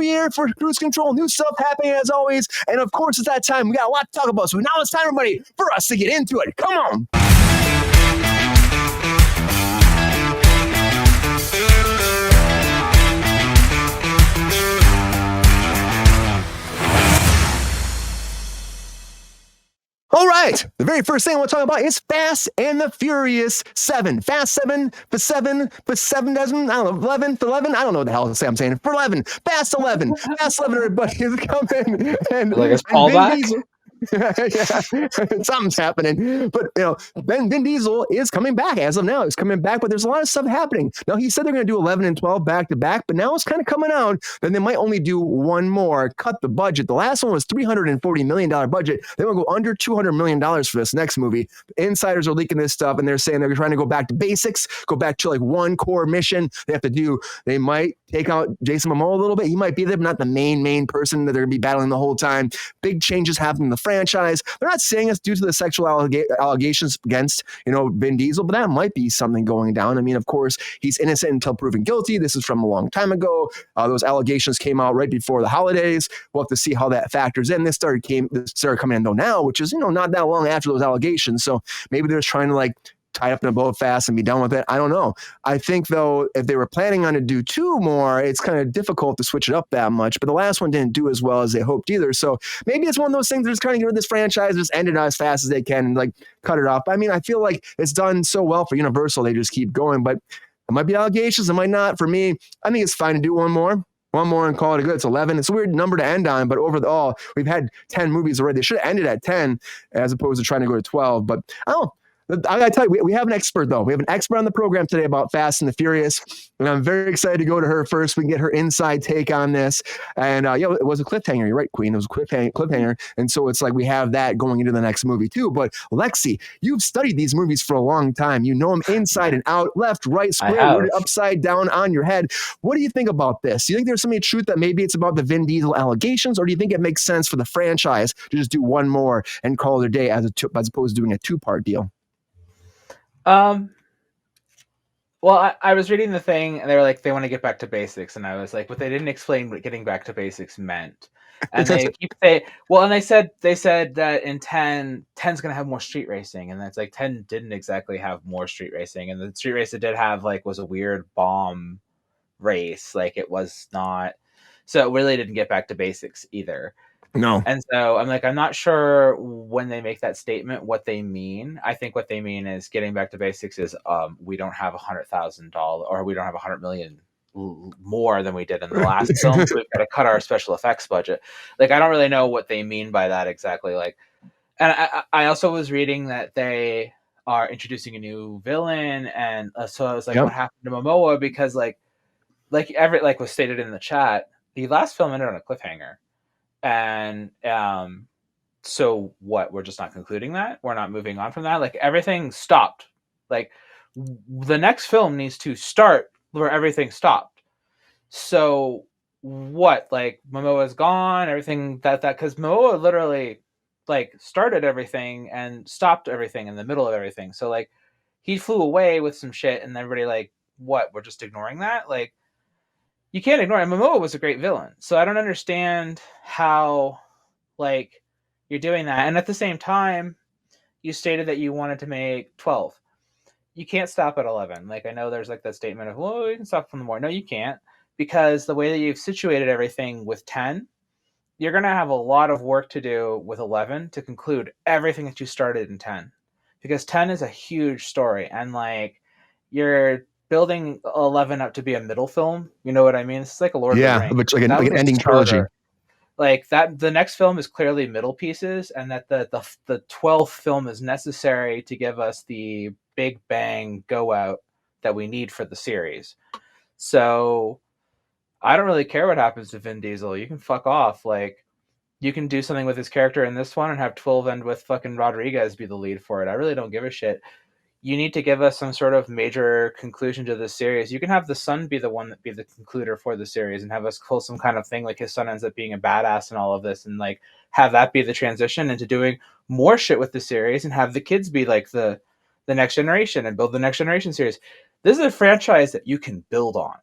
year for Cruise Control, new stuff happening as always, and of course it's that time. We got a lot to talk about, so now it's time, everybody, for us to get into it. Come on. All right, the very first thing I want to talk about is Fast and the Furious 7. Fast 7 for 7 for 7 doesn't, I don't know, 11 for 11. I don't know what the hell I'm saying. For 11, Fast 11, Fast 11, everybody is coming. And like, it's Paul back? Diesel, yeah, something's happening. But Vin Diesel is coming back as of now. He's coming back, but there's a lot of stuff happening. Now, he said they're going to do 11 and 12 back to back, but now it's kind of coming out that they might only do one more, cut the budget. The last one was $340 million budget. They want to go under $200 million for this next movie. Insiders are leaking this stuff, and they're saying they're trying to go back to basics, go back to like one core mission. They might take out Jason Momoa a little bit. He might be there, but not the main person that they're going to be battling the whole time. Big changes happening in the franchise. They're not saying it's due to the sexual allegations against, Vin Diesel, but that might be something going down. I mean, of course, he's innocent until proven guilty. This is from a long time ago. Those allegations came out right before the holidays. We'll have to see how that factors in. This started coming in though now, which is, not that long after those allegations. So maybe they're just trying to tie up in a bow fast and be done with it. I don't know. I think, though, if they were planning on to do two more, it's kind of difficult to switch it up that much. But the last one didn't do as well as they hoped either. So maybe it's one of those things they're just trying to get rid of this franchise, just end it as fast as they can and cut it off. I mean, I feel like it's done so well for Universal, they just keep going. But it might be allegations, it might not. For me, I think it's fine to do one more and call it a good. It's 11. It's a weird number to end on, but overall, we've had 10 movies already. They should have ended at 10 as opposed to trying to go to 12. But I don't know. I gotta tell you, we have an expert though. We have an expert on the program today about Fast and the Furious, and I'm very excited to go to her first. We can get her inside take on this. And it was a cliffhanger. You're right, Queen. It was a cliffhanger, and so it's like we have that going into the next movie too. But Lexi, you've studied these movies for a long time. You know them inside and out, left, right, square, upside down, on your head. What do you think about this? Do you think there's some truth that maybe it's about the Vin Diesel allegations, or do you think it makes sense for the franchise to just do one more and call it a day as opposed to doing a two-part deal? Well, I was reading the thing, and they were like, they want to get back to basics, and I was like, but they didn't explain what getting back to basics meant. And they keep saying, and they said that in 10's going to have more street racing, and that's 10 didn't exactly have more street racing, and the street race it did have was a weird bomb race, it was not, so it really didn't get back to basics either. No. And so I'm not sure when they make that statement what they mean. I think what they mean is getting back to basics is we don't have $100,000 or we don't have $100 million more than we did in the last film, so we've got to cut our special effects budget. I don't really know what they mean by that exactly. And I also was reading that they are introducing a new villain, and so I was like, what happened to Momoa? Because was stated in the chat, the last film ended on a cliffhanger. And so what? We're just not concluding that? We're not moving on from that? Everything stopped. The next film needs to start where everything stopped. So what? Momoa's gone, everything that because Momoa literally started everything and stopped everything in the middle of everything. So he flew away with some shit, and everybody what? We're just ignoring that? You can't ignore it. Momoa was a great villain. So I don't understand how, you're doing that. And at the same time, you stated that you wanted to make 12. You can't stop at 11. I know there's that statement of, well, you can stop from the more. No, you can't. Because the way that you've situated everything with 10, you're going to have a lot of work to do with 11 to conclude everything that you started in 10. Because 10 is a huge story. And, you're building 11 up to be a middle film, you know what I mean? It's like a Lord of the Rings. Like an ending trilogy. That the next film is clearly middle pieces, and that the 12th film is necessary to give us the big bang go out that we need for the series. So I don't really care what happens to Vin Diesel. You can fuck off. You can do something with his character in this one and have 12 end with fucking Rodriguez be the lead for it. I really don't give a shit. You need to give us some sort of major conclusion to this series. You can have the son be the one that be the concluder for the series and have us pull some kind of thing his son ends up being a badass and all of this, and have that be the transition into doing more shit with the series and have the kids be the next generation and build the next generation series. This is a franchise that you can build on.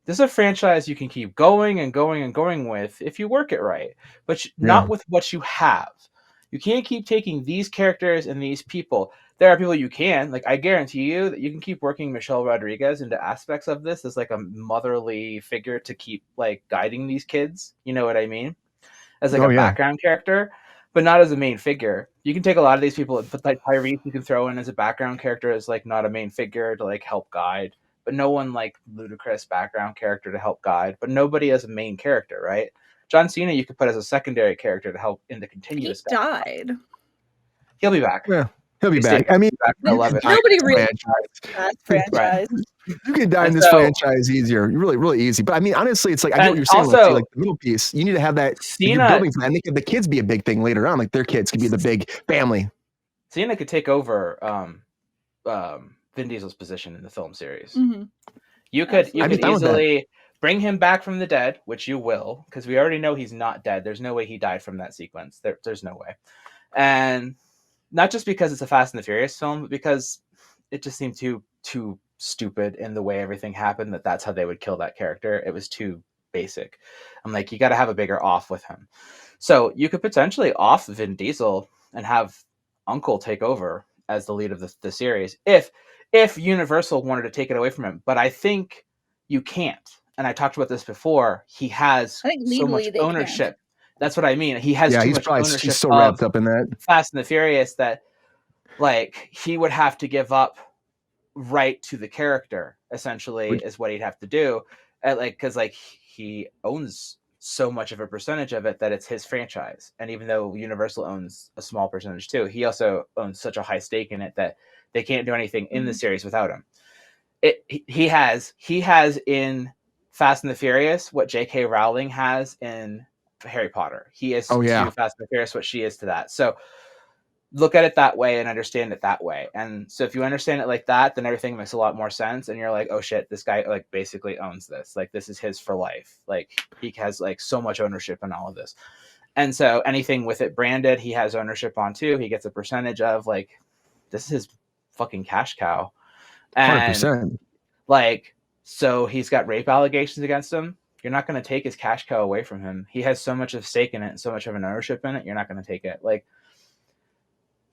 This is a franchise you can keep going and going and going with if you work it right, but not with what you have. You can't keep taking these characters and these people. There are people you can, like, I guarantee you that you can keep working Michelle Rodriguez into aspects of this as like a motherly figure to keep like guiding these kids. You know what I mean? As like a background character, but not as a main figure. You can take a lot of these people, but like Tyrese, you can throw in as a background character as like not a main figure to like help guide, but no one like Ludacris background character to help guide, but nobody as a main character, right? John Cena, you could put as a secondary character to help in the continuous. He died. He'll be back. Yeah, he'll be back. I mean, nobody really that franchise. You can die in this franchise easier, really, really easy. But I mean, honestly, it's like I get what you're saying. Also, like the middle piece, you need to have that Cena, building plan. Make the kids be a big thing later on. Like their kids could be the big family. Cena could take over Vin Diesel's position in the film series. Mm-hmm. You could easily bring him back from the dead, which you will, because we already know he's not dead. There's no way he died from that sequence. There's no way. And not just because it's a Fast and the Furious film, but because it just seemed too stupid in the way everything happened, that's how they would kill that character. It was too basic. I'm like, you got to have a bigger off with him. So you could potentially off Vin Diesel and have Uncle take over as the lead of the series if Universal wanted to take it away from him. But I think you can't. And I talked about this before. He has so much ownership. That's what I mean. He has too much ownership. He's so wrapped up in that Fast and the Furious that like he would have to give up right to the character, essentially, is what he'd have to do. Because he owns so much of a percentage of it that it's his franchise. And even though Universal owns a small percentage too, he also owns such a high stake in it that they can't do anything in the series without him. He has in Fast and the Furious what J.K. Rowling has in Harry Potter. He is to Fast and the Furious what she is to that. So look at it that way and understand it that way. And so if you understand it like that, then everything makes a lot more sense. And you're like, oh shit, this guy like basically owns this. Like this is his for life. Like he has like so much ownership in all of this. And so anything with it branded, he has ownership on too. He gets a percentage of. Like this is his fucking cash cow. And 100%. Like, so he's got rape allegations against him. You're not going to take his cash cow away from him. He has so much of stake in it and so much of an ownership in it. You're not going to take it. Like,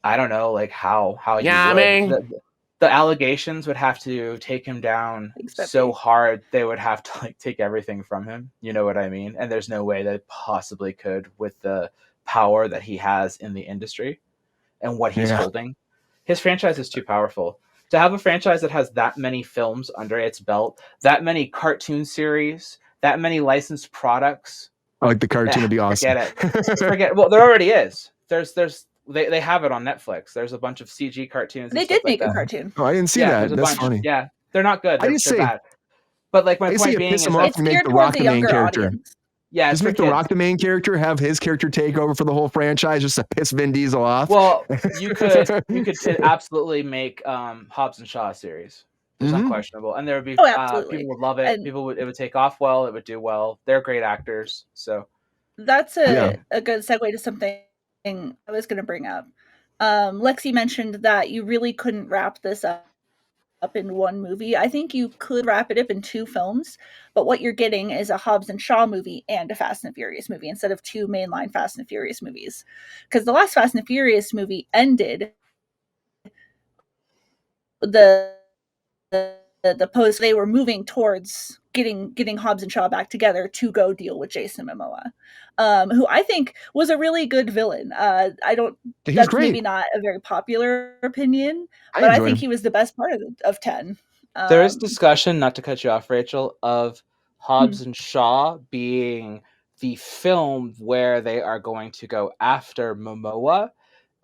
I don't know, like how yeah, you would. The allegations would have to take him down so hard they would have to like take everything from him. You know what I mean? And there's no way they possibly could with the power that he has in the industry and what he's holding. His franchise is too powerful. To have a franchise that has that many films under its belt, that many cartoon series, that many licensed products. I like the cartoon would be awesome. Forget it. Well, there already is. They have it on Netflix. There's a bunch of CG cartoons. They did make a cartoon. Oh, I didn't see that. That's funny. Yeah, they're not good. They're bad. But like my point being is, it's geared towards the younger audience. Yeah, just make The Rock the main character. Have his character take over for the whole franchise, just to piss Vin Diesel off. Well, you could absolutely make Hobbs and Shaw series. It's unquestionable, and there would be people would love it. And it would take off well. It would do well. They're great actors, so that's a good segue to something I was going to bring up. Lexi mentioned that you really couldn't wrap this up in one movie. I think you could wrap it up in two films, but what you're getting is a Hobbs and Shaw movie and a Fast and Furious movie instead of two mainline Fast and Furious movies. Because the last Fast and Furious movie ended the post. They were moving towards getting Hobbs and Shaw back together to go deal with Jason Momoa, who I think was a really good villain. That's great. Maybe not a very popular opinion, but I think he was the best part of 10. There is discussion, not to cut you off, Rachel, of Hobbs and Shaw being the film where they are going to go after Momoa,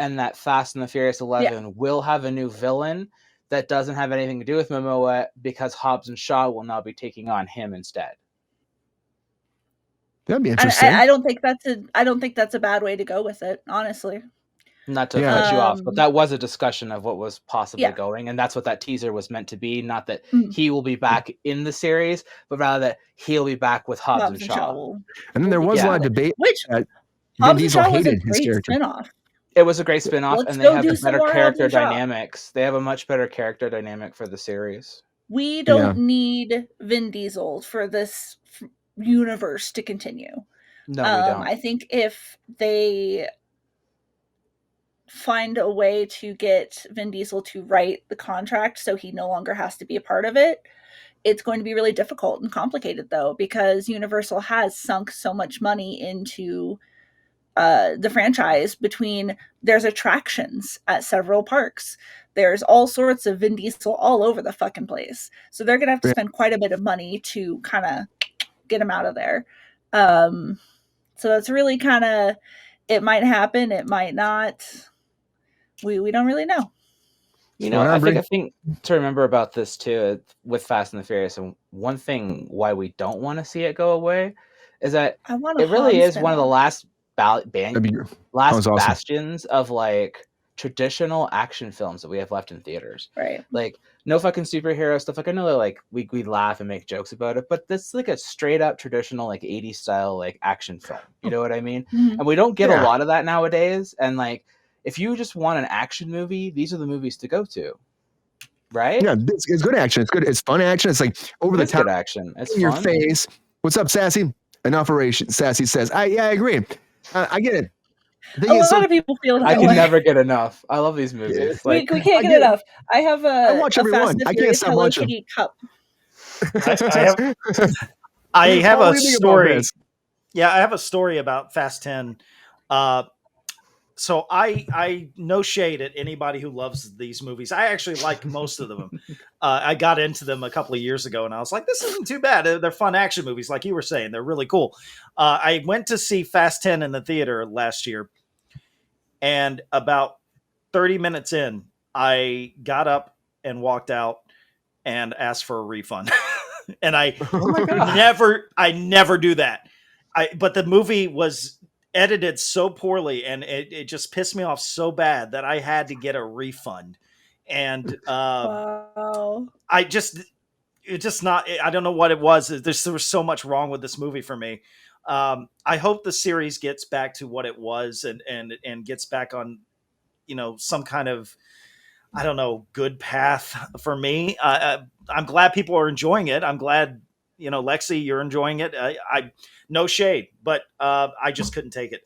and that Fast and the Furious 11 will have a new villain that doesn't have anything to do with Momoa because Hobbs and Shaw will now be taking on him instead. That'd be interesting. I don't think that's a bad way to go with it, honestly. Not to cut you off, but that was a discussion of what was possibly going, and that's what that teaser was meant to be. Not that he will be back in the series, but rather that he'll be back with Hobbs and Shaw. And then there was a lot of debate. Which Vin Diesel hated his character. Spinoff. It was a great spin-off, and they have better character dynamics. They have a much better character dynamic for the series. We don't need Vin Diesel for this universe to continue. No, we don't. I think if they find a way to get Vin Diesel to write the contract so he no longer has to be a part of it, it's going to be really difficult and complicated, though, because Universal has sunk so much money into the franchise. Between there's attractions at several parks, there's all sorts of Vin Diesel all over the fucking place, so they're gonna have to spend quite a bit of money to kind of get him out of there. So that's really kind of, it might happen, it might not. We don't really know. You know, I think to remember about this too with Fast and the Furious, and one thing why we don't want to see it go away is that it really is one of the last bastions of like traditional action films that we have left in theaters. Right. Like no fucking superhero stuff. Like I know that like we laugh and make jokes about it, but this is like a straight up traditional like 80s style like action film. You know what I mean? Mm-hmm. And we don't get a lot of that nowadays. And like if you just want an action movie, these are the movies to go to. Right? Yeah, it's good action. It's good. It's fun action. It's like over the top action. It's in your face. What's up, Sassy? An operation. Sassy says, I agree. I get it. A lot of people feel that I can never get enough. I love these movies. Like, we can't get enough. I have I watch every one. I can't stop watching. Kitty cup. I have a story. Yeah, I have a story about Fast 10. So I no shade at anybody who loves these movies. I actually like most of them. I got into them a couple of years ago, and I was like, this isn't too bad. They're fun action movies, like you were saying. They're really cool. I went to see Fast 10 in the theater last year, and about 30 minutes in, I got up and walked out and asked for a refund. And I never do that. But the movie was edited so poorly, and it just pissed me off so bad that I had to get a refund. And wow. I don't know what it was. There was so much wrong with this movie for me. I hope the series gets back to what it was and gets back on, some kind of, I don't know, good path for me. I'm glad people are enjoying it. I'm glad, Lexi, you're enjoying it. I no shade, but I just couldn't take it.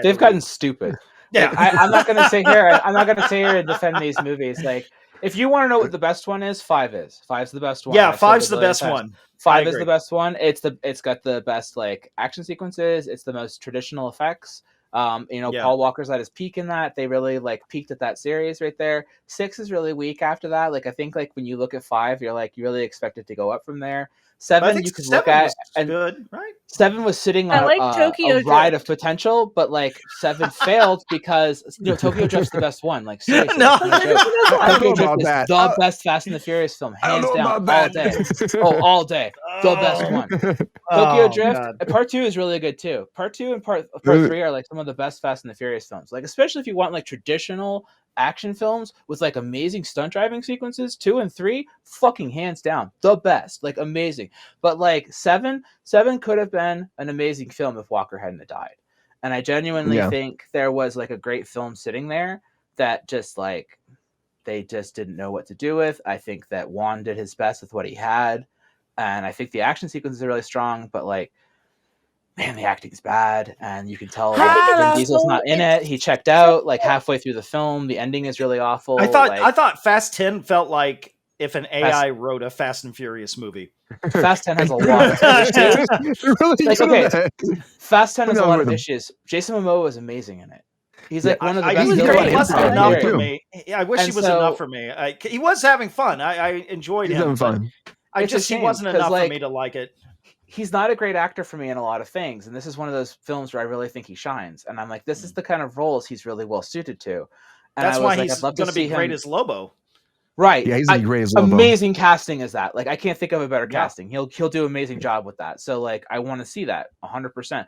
They've gotten stupid. Yeah, I'm not going to sit here. I'm not going to sit here and defend these movies. Like, if you want to know what the best one is, 5 is. 5's the best one. Yeah, 5's the best one. 5 is the best one. It's got the best like action sequences. It's the most traditional effects. Paul Walker's at his peak in that. They really like peaked at that series right there. 6 is really weak after that. Like I think like when you look at 5, you're like you really expect it to go up from there. 7 you could look at and good, right? 7 was sitting on a ride of potential, but like 7 failed because Tokyo Drift's the best one. Like seriously, Tokyo Drift is the best Fast and the Furious film, hands down, all day. All day, the best one. Tokyo Drift. Part 2 is really good too. Part 2 and part 3 are like some of the best Fast and the Furious films. Like especially if you want like traditional action films with like amazing stunt driving sequences, 2 and 3 fucking hands down the best, like amazing. But like 7 could have been an amazing film if Walker hadn't died. And I genuinely think there was like a great film sitting there that just like they just didn't know what to do with. I think that Juan did his best with what he had, and I think the action sequences are really strong, but like man, the acting's bad, and you can tell Vin Diesel's not in it. He checked out like halfway through the film. The ending is really awful. I thought Fast 10 felt like if an AI wrote a Fast and Furious movie. Fast 10 has a lot of issues. Fast 10 has a lot of issues. Jason Momoa was amazing in it. He's like one of the best. He wasn't enough for me. I wish he was enough for me. He was having fun. I enjoyed him. Having fun. He wasn't enough for me to like it. He's not a great actor for me in a lot of things, and this is one of those films where I really think he shines, and I'm like, this is the kind of roles he's really well suited to. And that's why he's going to be great as Lobo. Right. Yeah, he's going to be great as Lobo. Amazing casting is that. Like, I can't think of a better casting. He'll do an amazing job with that. So, like, I want to see that 100%.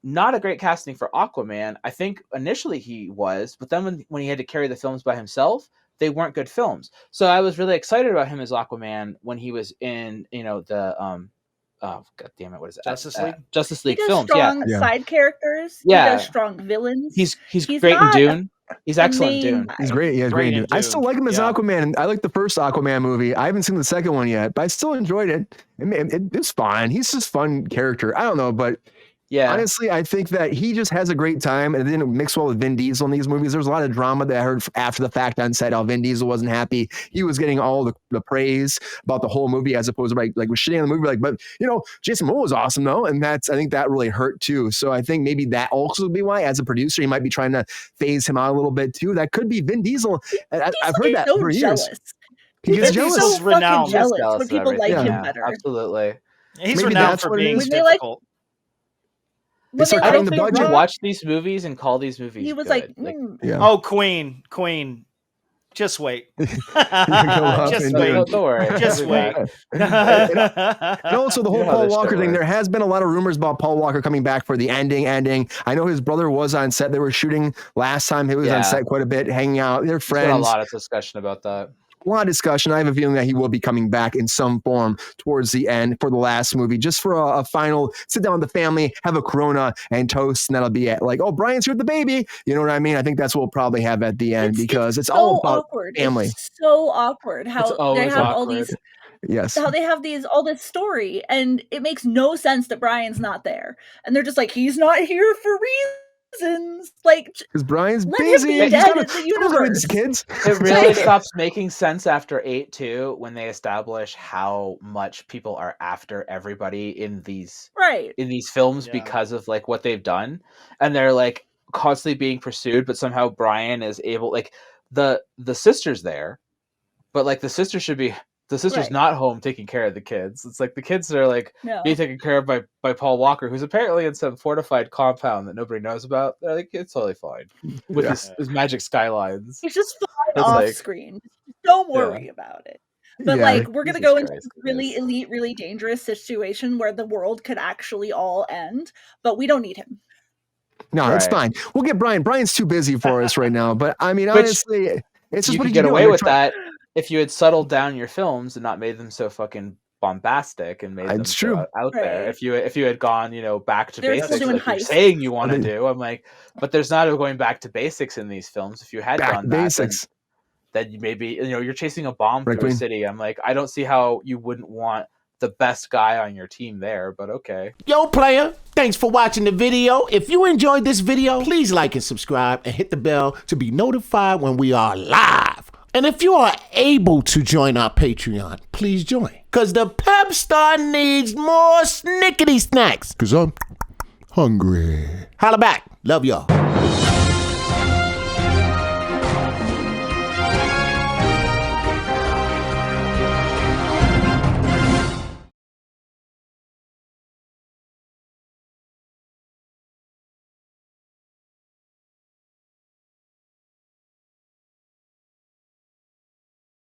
Not a great casting for Aquaman. I think initially he was, but then when he had to carry the films by himself, they weren't good films. So I was really excited about him as Aquaman when he was in, the oh god damn it! What is it? Justice League films. Strong side characters. Yeah, he does strong villains. He's great in Dune. He's excellent in main Dune. guy. He's great. Yeah, he's great. Great in I still Dune. like him as Yeah. Aquaman. I like the first Aquaman movie. I haven't seen the second one yet, but I still enjoyed it. It's fine. He's just a fun character. I don't know, but Yeah. honestly, I think that he just has a great time, and it didn't mix well with Vin Diesel in these movies. There was a lot of drama that I heard after the fact on set how Vin Diesel wasn't happy. He was getting all the praise about the whole movie as opposed to like was shitting on the movie. Like, but Jason Momoa was awesome though, and I think that really hurt too. So I think maybe that also would be why, as a producer, he might be trying to phase him out a little bit too. That could be Vin Diesel. I've heard that for years. He gets gets jealous. so He's renowned. fucking He's jealous jealous when of people like everything. him Yeah, better. Absolutely. He's Maybe renowned that's for what it being is. When they, like, difficult. When start they I cutting don't the think budget. we watch these movies and call these movies he was good. like, Yeah. Oh, Queen. Just wait. off Just and wait. do Don't worry. Just I'll be wait. back. And also the You whole know how Paul this Walker shit thing. There works. has been a lot of rumors about Paul Walker coming back for the ending. I know his brother was on set. They were shooting last time. He was on Yeah. set quite a bit, hanging out. They're There's been friends. a lot of discussion about that. A lot of discussion. I have a feeling that he will be coming back in some form towards the end for the last movie, just for a final sit down with the family, have a Corona and toast, and that'll be it. Like, oh, Brian's here with the baby. You know what I mean? I think that's what we'll probably have at the end because it's all about awkward. family. It's so awkward how It's they always have all awkward. these, Yes. how they have all this story, and it makes no sense that Brian's not there, and they're just like, he's not here for reasons. Like, Because Brian's let him busy. be He's dead gotta- in the someone's gotta raise his universe. kids. It really Like- stops making sense after 8 too, when they establish how much people are after everybody in these Right. films Yeah. because of like what they've done, and they're like constantly being pursued, but somehow Brian is able, like the sister's there, but like the sister's Right. not home taking care of the kids. It's like the kids are like No. being taken care of by Paul Walker, who's apparently in some fortified compound that nobody knows about. They're like, it's totally fine with Yeah. his magic skylines. He's just fine It's off like- screen. Don't worry about it. But Yeah. like, we're gonna Jesus go into Christ, this it really is. elite, really dangerous situation where the world could actually all end, but we don't need him. No, it's Right. fine. We'll get Brian. Brian's too busy for us right now. But I mean, Which honestly, it's just You what could did get do? away They're with trying- that if you had settled down your films and not made them so fucking bombastic and made them It's so true. out there. Right. If you had gone, back to They're still basics doing like you're heists. saying you want to They- do, I'm like, but there's not a going back to basics in these films. If you had Back done to that, basics. then you maybe you're chasing a bomb Right, through a Queen. city. I'm like, I don't see how you wouldn't want the best guy on your team there, but okay. Yo, player, thanks for watching the video. If you enjoyed this video, please like and subscribe and hit the bell to be notified when we are live. And if you are able to join our Patreon, please join. Because the Pep Star needs more snickety snacks. Because I'm hungry. Holla back. Love y'all.